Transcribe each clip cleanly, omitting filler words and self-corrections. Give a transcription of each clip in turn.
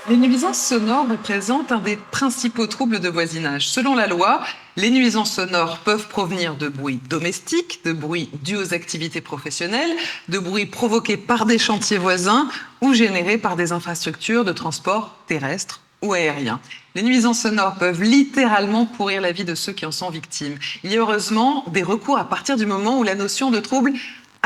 Les nuisances sonores représentent un des principaux troubles de voisinage. Selon la loi, les nuisances sonores peuvent provenir de bruits domestiques, de bruits dus aux activités professionnelles, de bruits provoqués par des chantiers voisins ou générés par des infrastructures de transport terrestre ou aérien. Les nuisances sonores peuvent littéralement pourrir la vie de ceux qui en sont victimes. Il y a heureusement des recours à partir du moment où la notion de trouble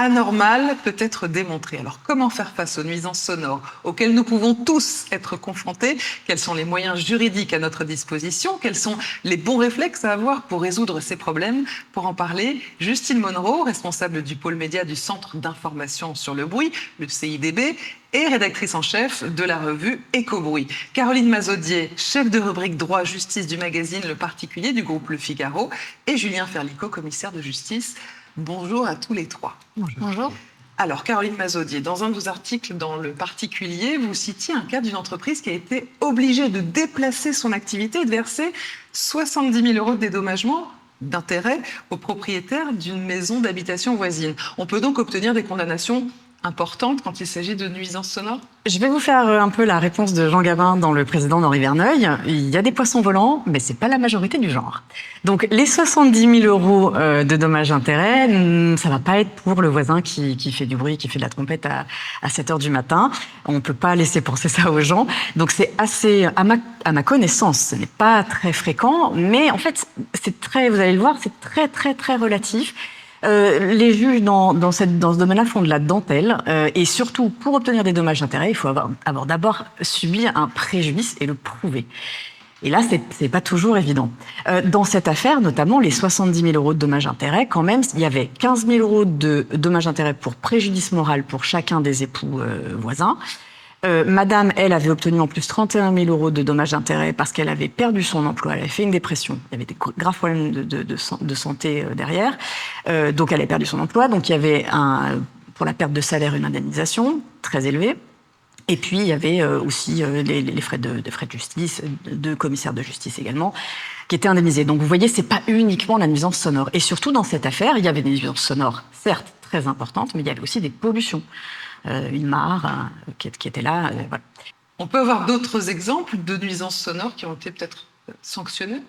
anormal peut être démontré. Alors, comment faire face aux nuisances sonores auxquelles nous pouvons tous être confrontés? Quels sont les moyens juridiques à notre disposition? Quels sont les bons réflexes à avoir pour résoudre ces problèmes? Pour en parler, Justine Monroe, responsable du pôle média du Centre d'information sur le bruit, le CIDB, et rédactrice en chef de la revue Écobruit. Caroline Mazaudier, chef de rubrique droit justice du magazine Le Particulier du groupe Le Figaro, et Julien Ferlicot, commissaire de justice. Bonjour à tous les trois. Bonjour. Alors, Caroline Mazaudier, dans un de vos articles dans Le Particulier, vous citiez un cas d'une entreprise qui a été obligée de déplacer son activité et de verser 70 000 € de dédommagement d'intérêt aux propriétaires d'une maison d'habitation voisine. On peut donc obtenir des condamnations importantes quand il s'agit de nuisances sonores? Je vais vous faire un peu la réponse de Jean Gabin dans Le Président d'Henri Verneuil. Il y a des poissons volants, mais c'est pas la majorité du genre. Donc les 70 000 € de dommages-intérêts, ça va pas être pour le voisin qui fait du bruit, qui fait de la trompette à 7 heures du matin. On peut pas laisser penser ça aux gens. Donc c'est assez, à ma connaissance, ce n'est pas très fréquent, mais en fait, c'est très, vous allez le voir, c'est très très très relatif. Les juges dans ce domaine-là font de la dentelle et surtout pour obtenir des dommages d'intérêt, il faut avoir d'abord subi un préjudice et le prouver. Et là, c'est pas toujours évident. Dans cette affaire, notamment les 70 000 € de dommages d'intérêt, quand même, il y avait 15 000 € de dommages d'intérêt pour préjudice moral pour chacun des époux voisins. Madame, elle, avait obtenu en plus 31 000 € de dommages d'intérêt parce qu'elle avait perdu son emploi, elle avait fait une dépression, il y avait des graves problèmes de santé derrière, donc elle avait perdu son emploi, donc il y avait pour la perte de salaire une indemnisation très élevée, et puis il y avait aussi les frais de justice, de commissaire de justice également, qui étaient indemnisés. Donc vous voyez, c'est pas uniquement la nuisance sonore, et surtout dans cette affaire, il y avait des nuisances sonores, certes très importantes, mais il y avait aussi des pollutions. Une mare qui était là. Voilà. On peut avoir d'autres exemples de nuisances sonores qui ont été peut-être sanctionnées?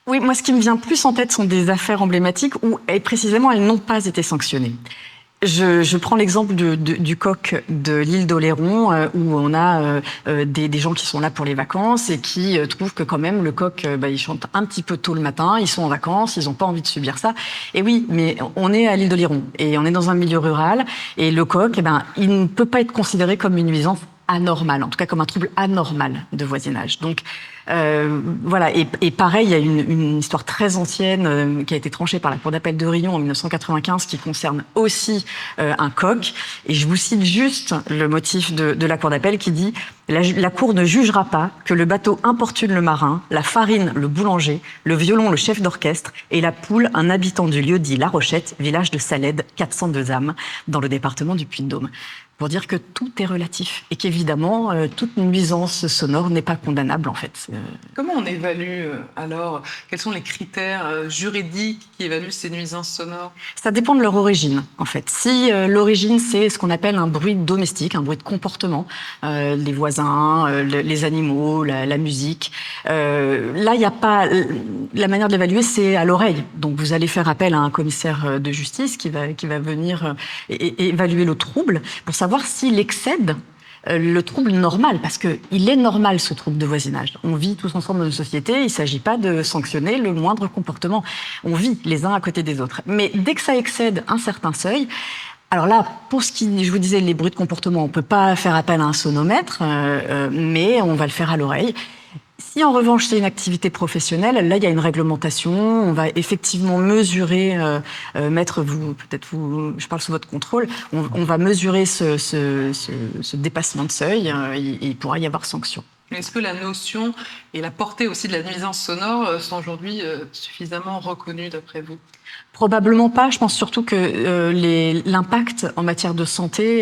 Oui, moi, ce qui me vient plus en tête sont des affaires emblématiques où, et précisément, elles n'ont pas été sanctionnées. Je prends l'exemple du coq de l'île d'Oléron, où on a des gens qui sont là pour les vacances et qui trouvent que quand même le coq, il chante un petit peu tôt le matin, ils sont en vacances, ils n'ont pas envie de subir ça. Et oui, mais on est à l'île d'Oléron et on est dans un milieu rural et le coq, il ne peut pas être considéré comme une nuisance anormale, en tout cas comme un trouble anormal de voisinage. Donc voilà, et pareil, il y a une histoire très ancienne qui a été tranchée par la Cour d'appel de Riom en 1995 qui concerne aussi un coq. Et je vous cite juste le motif de la Cour d'appel qui dit « La Cour ne jugera pas que le bateau importune le marin, la farine le boulanger, le violon le chef d'orchestre et la poule un habitant du lieu dit La Rochette, village de Salède, 402 âmes, dans le département du Puy-de-Dôme ». Pour dire que tout est relatif et qu'évidemment, toute nuisance sonore n'est pas condamnable en fait. Comment on évalue alors? Quels sont les critères juridiques qui évaluent ces nuisances sonores? Ça dépend de leur origine en fait. Si l'origine c'est ce qu'on appelle un bruit domestique, un bruit de comportement, les voisins, les animaux, la musique, là il n'y a pas... La manière de l'évaluer c'est à l'oreille. Donc vous allez faire appel à un commissaire de justice qui va venir évaluer le trouble pour savoir s'il excède le trouble normal, parce qu'il est normal ce trouble de voisinage. On vit tous ensemble dans une société, il ne s'agit pas de sanctionner le moindre comportement. On vit les uns à côté des autres. Mais dès que ça excède un certain seuil, alors là, pour ce qui, je vous disais, les bruits de comportement, on ne peut pas faire appel à un sonomètre, mais on va le faire à l'oreille. Si en revanche c'est une activité professionnelle, là il y a une réglementation, on va effectivement mesurer, maître, je parle sous votre contrôle, on va mesurer ce dépassement de seuil, il pourra y avoir sanction. Est-ce que la notion et la portée aussi de la nuisance sonore sont aujourd'hui suffisamment reconnues d'après vous? Probablement pas. Je pense surtout que l'impact en matière de santé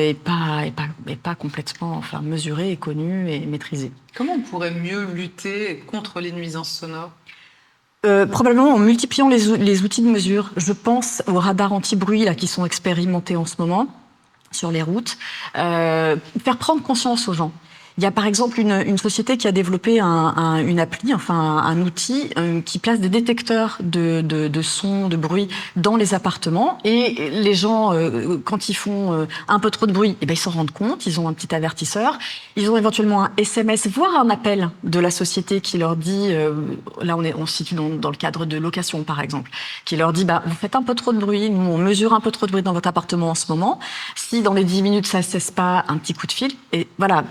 est pas complètement mesuré, et connu et maîtrisé. Comment on pourrait mieux lutter contre les nuisances sonores? Probablement en multipliant les outils de mesure. Je pense aux radars anti-bruit là, qui sont expérimentés en ce moment sur les routes. Faire prendre conscience aux gens. Il y a par exemple une société qui a développé une appli, enfin un outil qui place des détecteurs de sons, de bruit dans les appartements. Et les gens, quand ils font un peu trop de bruit, eh ben, ils s'en rendent compte, ils ont un petit avertisseur. Ils ont éventuellement un SMS, voire un appel de la société qui leur dit, là on se situe dans le cadre de location par exemple, qui leur dit, vous faites un peu trop de bruit, nous on mesure un peu trop de bruit dans votre appartement en ce moment. Si dans les 10 minutes ça ne cesse pas, un petit coup de fil. Et voilà,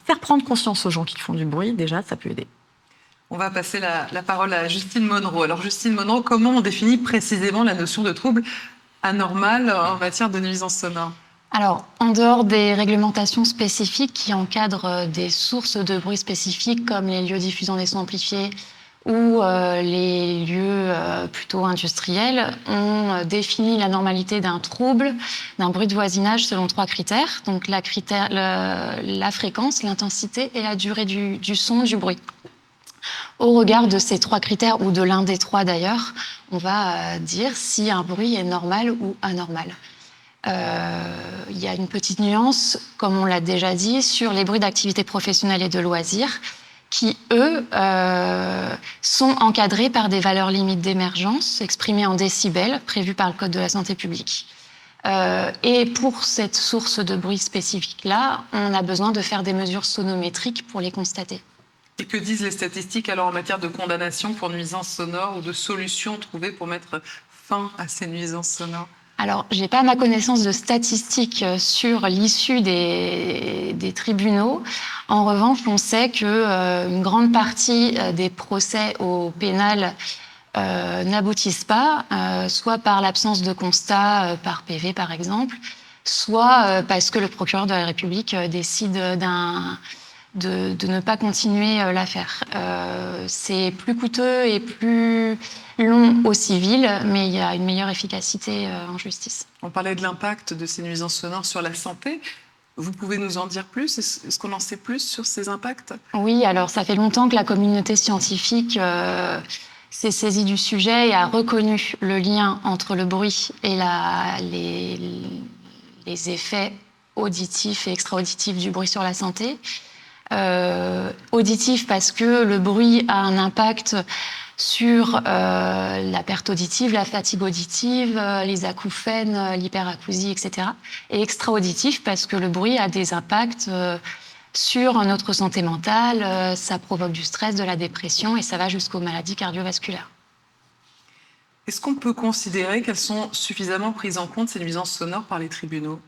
faire prendre conscience aux gens qui font du bruit, déjà, ça peut aider. On va passer la parole à Justine Monroe. Alors Justine Monroe, comment on définit précisément la notion de trouble anormal en matière de nuisance sonore ? Alors, en dehors des réglementations spécifiques qui encadrent des sources de bruit spécifiques comme les lieux diffusant des sons amplifiés ou les lieux plutôt industriels, on définit la normalité d'un trouble, d'un bruit de voisinage selon 3 critères. Donc la fréquence, l'intensité et la durée du son, du bruit. Au regard de ces 3 critères, ou de l'un des 3 d'ailleurs, on va dire si un bruit est normal ou anormal. Il y a une petite nuance, comme on l'a déjà dit, sur les bruits d'activité professionnelle et de loisirs, qui, eux, sont encadrés par des valeurs limites d'émergence, exprimées en décibels, prévues par le Code de la santé publique. Et pour cette source de bruit spécifique-là, on a besoin de faire des mesures sonométriques pour les constater. Et que disent les statistiques alors en matière de condamnation pour nuisances sonores ou de solutions trouvées pour mettre fin à ces nuisances sonores ? Alors, je n'ai pas ma connaissance de statistiques sur l'issue des tribunaux. En revanche, on sait qu'une grande partie des procès au pénal n'aboutissent pas, soit par l'absence de constat par PV par exemple, soit parce que le procureur de la République décide de ne pas continuer l'affaire. C'est plus coûteux et plus long au civil, mais il y a une meilleure efficacité en justice. On parlait de l'impact de ces nuisances sonores sur la santé. Vous pouvez nous en dire plus ? Est-ce qu'on en sait plus sur ces impacts ? Oui, alors ça fait longtemps que la communauté scientifique s'est saisie du sujet et a reconnu le lien entre le bruit et les effets auditifs et extra-auditifs du bruit sur la santé. Auditif parce que le bruit a un impact sur la perte auditive, la fatigue auditive, les acouphènes, l'hyperacousie, etc. Et extra-auditif parce que le bruit a des impacts sur notre santé mentale, ça provoque du stress, de la dépression et ça va jusqu'aux maladies cardiovasculaires. Est-ce qu'on peut considérer qu'elles sont suffisamment prises en compte, ces nuisances sonores, par les tribunaux ?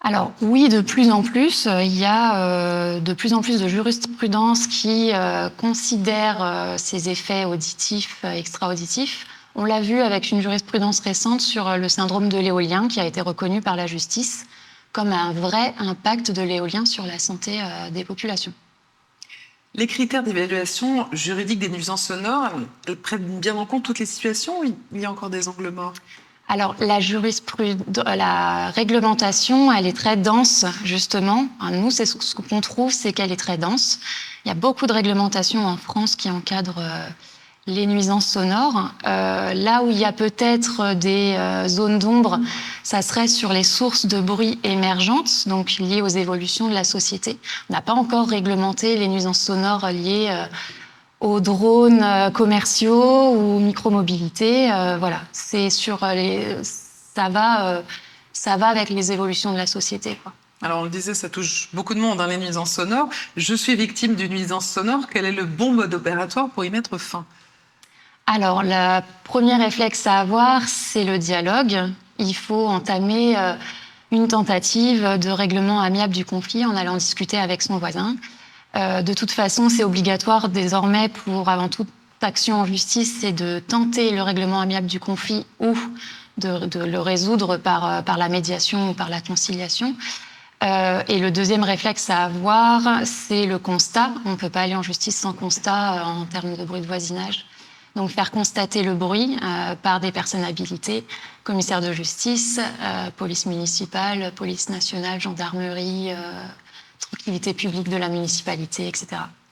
Alors oui, de plus en plus, il y a de plus en plus de jurisprudence qui considère ces effets auditifs, extra-auditifs. On l'a vu avec une jurisprudence récente sur le syndrome de l'éolien qui a été reconnu par la justice comme un vrai impact de l'éolien sur la santé des populations. Les critères d'évaluation juridique des nuisances sonores, elles prennent bien en compte toutes les situations ou il y a encore des angles morts ? Alors, la réglementation, elle est très dense, justement. Nous, c'est ce qu'on trouve, c'est qu'elle est très dense. Il y a beaucoup de réglementations en France qui encadrent les nuisances sonores. Là où il y a peut-être des zones d'ombre, ça serait sur les sources de bruit émergentes, donc liées aux évolutions de la société. On n'a pas encore réglementé les nuisances sonores liées aux drones commerciaux ou micromobilité. Voilà, c'est sur ça va avec les évolutions de la société, quoi. Alors on le disait, ça touche beaucoup de monde, les nuisances sonores. Je suis victime d'une nuisance sonore. Quel est le bon mode opératoire pour y mettre fin ? Alors, le premier réflexe à avoir, c'est le dialogue. Il faut entamer une tentative de règlement amiable du conflit en allant discuter avec son voisin. De toute façon, c'est obligatoire désormais pour, avant toute action en justice, c'est de tenter le règlement amiable du conflit ou de le résoudre par la médiation ou par la conciliation. Et le deuxième réflexe à avoir, c'est le constat. On ne peut pas aller en justice sans constat en termes de bruit de voisinage. Donc faire constater le bruit par des personnes habilitées, commissaire de justice, police municipale, police nationale, gendarmerie, tranquillité publique de la municipalité, etc.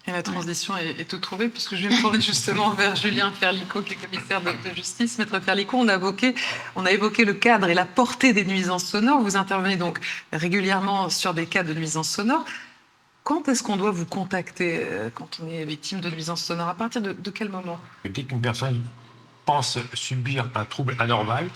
Et la transition est toute trouvée, puisque je vais me tourner justement vers Julien Ferlicot, qui est commissaire de justice. Maître Ferlicot, on a évoqué le cadre et la portée des nuisances sonores. Vous intervenez donc régulièrement sur des cas de nuisances sonores. Quand est-ce qu'on doit vous contacter quand on est victime de nuisances sonores? À partir de quel moment? Dès qu'une personne pense subir un trouble anormal,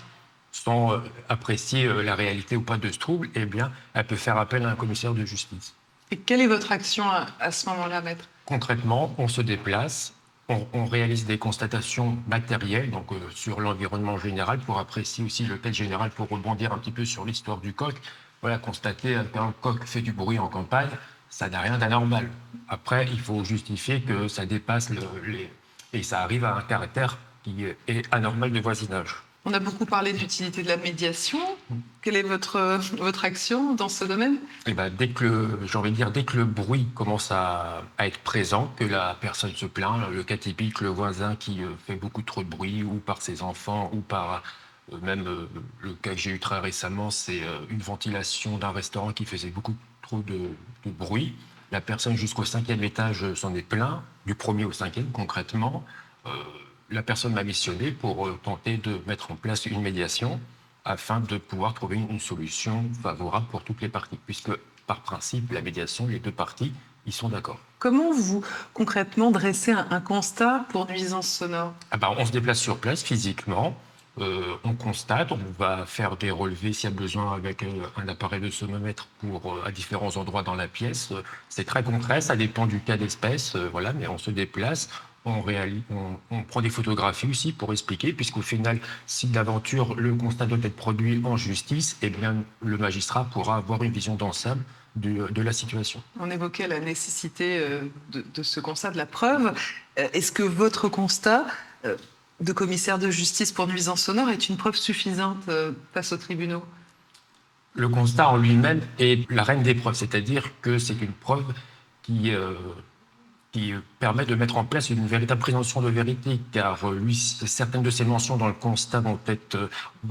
sans apprécier la réalité ou pas de ce trouble, eh bien, elle peut faire appel à un commissaire de justice. Et quelle est votre action à ce moment-là, maître? Concrètement, on se déplace, on réalise des constatations matérielles donc, sur l'environnement général pour apprécier aussi le cas général, pour rebondir un petit peu sur l'histoire du coq. Voilà, constater qu'un coq fait du bruit en campagne, ça n'a rien d'anormal. Après, il faut justifier que ça dépasse et ça arrive à un caractère qui est anormal de voisinage. On a beaucoup parlé de l'utilité de la médiation. Quelle est votre action dans ce domaine? Eh ben, dès que le bruit commence à être présent, que la personne se plaint, le cas typique, le voisin qui fait beaucoup trop de bruit, ou par ses enfants, ou par le cas que j'ai eu très récemment, c'est une ventilation d'un restaurant qui faisait beaucoup trop de bruit. La personne jusqu'au 5e étage s'en est plaint, du 1er au 5e concrètement. La personne m'a missionné pour tenter de mettre en place une médiation afin de pouvoir trouver une solution favorable pour toutes les parties, puisque par principe, la médiation, les deux parties, ils sont d'accord. Comment vous, concrètement, dressez un constat pour nuisance sonore? On se déplace sur place physiquement, on constate, on va faire des relevés s'il y a besoin avec un appareil de sonomètre à différents endroits dans la pièce. C'est très concret, ça dépend du cas d'espèce, voilà, mais on se déplace. On prend des photographies aussi pour expliquer, puisqu'au final, si d'aventure le constat doit être produit en justice, eh bien, le magistrat pourra avoir une vision d'ensemble de la situation. On évoquait la nécessité de ce constat, de la preuve. Est-ce que votre constat de commissaire de justice pour nuisance sonore est une preuve suffisante face aux tribunaux? Le constat en lui-même est la reine des preuves, c'est-à-dire que c'est une preuve qui permet de mettre en place une véritable présomption de vérité, car certaines de ces mentions dans le constat vont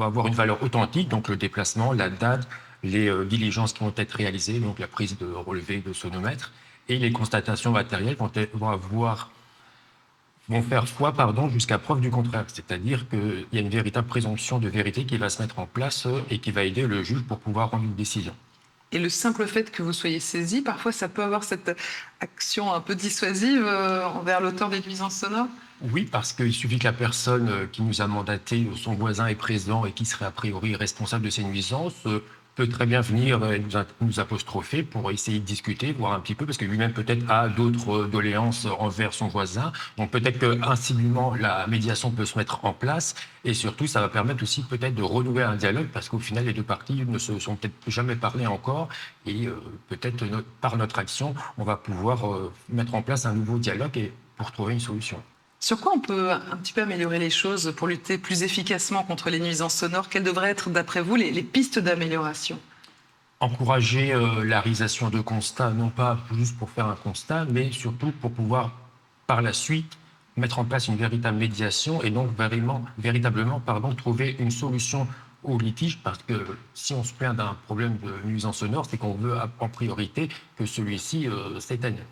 avoir une valeur authentique, donc le déplacement, la date, les diligences qui vont être réalisées, donc la prise de relevé de sonomètre, et les constatations matérielles vont faire foi jusqu'à preuve du contraire. C'est-à-dire qu'il y a une véritable présomption de vérité qui va se mettre en place et qui va aider le juge pour pouvoir rendre une décision. Et le simple fait que vous soyez saisi, parfois ça peut avoir cette action un peu dissuasive envers l'auteur des nuisances sonores? Oui, parce qu'il suffit que la personne qui nous a mandaté, son voisin est présent et qui serait a priori responsable de ces nuisances, peut très bien venir nous apostropher pour essayer de discuter, voir un petit peu, parce que lui-même peut-être a d'autres doléances envers son voisin. Donc peut-être qu'inciblement, la médiation peut se mettre en place, et surtout ça va permettre aussi peut-être de renouer un dialogue, parce qu'au final les deux parties ne se sont peut-être jamais parlé encore, et peut-être par notre action, on va pouvoir mettre en place un nouveau dialogue et pour trouver une solution. Sur quoi on peut un petit peu améliorer les choses pour lutter plus efficacement contre les nuisances sonores? Quelles devraient être, d'après vous, les pistes d'amélioration? Encourager la réalisation de constats, non pas juste pour faire un constat, mais surtout pour pouvoir, par la suite, mettre en place une véritable médiation et donc véritablement trouver une solution au litige, parce que si on se plaint d'un problème de nuisance sonore, c'est qu'on veut en priorité que celui-ci s'éteigne.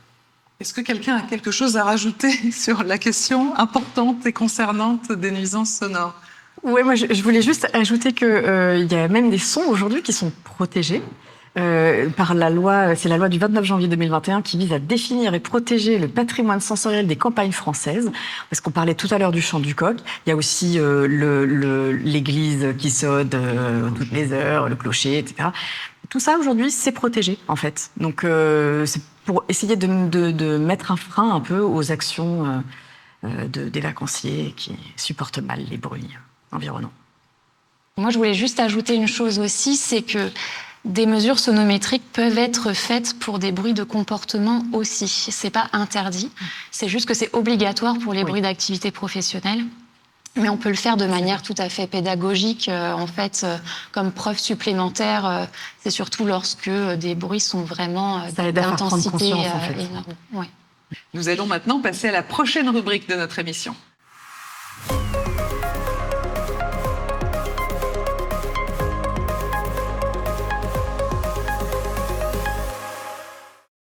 Est-ce que quelqu'un a quelque chose à rajouter sur la question importante et concernante des nuisances sonores? Oui, moi je voulais juste ajouter qu'il y a même des sons aujourd'hui qui sont protégés par la loi, c'est la loi du 29 janvier 2021 qui vise à définir et protéger le patrimoine sensoriel des campagnes françaises. Parce qu'on parlait tout à l'heure du chant du coq, il y a aussi l'église qui sonne toutes les heures, le clocher, etc. Tout ça aujourd'hui c'est protégé en fait. Donc c'est pour essayer de mettre un frein un peu aux actions des vacanciers qui supportent mal les bruits environnants. Moi, je voulais juste ajouter une chose aussi, c'est que des mesures sonométriques peuvent être faites pour des bruits de comportement aussi. C'est pas interdit, c'est juste que c'est obligatoire pour les bruits d'activité professionnelle. Mais on peut le faire de manière tout à fait pédagogique, comme preuve supplémentaire. C'est surtout lorsque des bruits sont vraiment d'intensité énorme. Ouais. Nous allons maintenant passer à la prochaine rubrique de notre émission.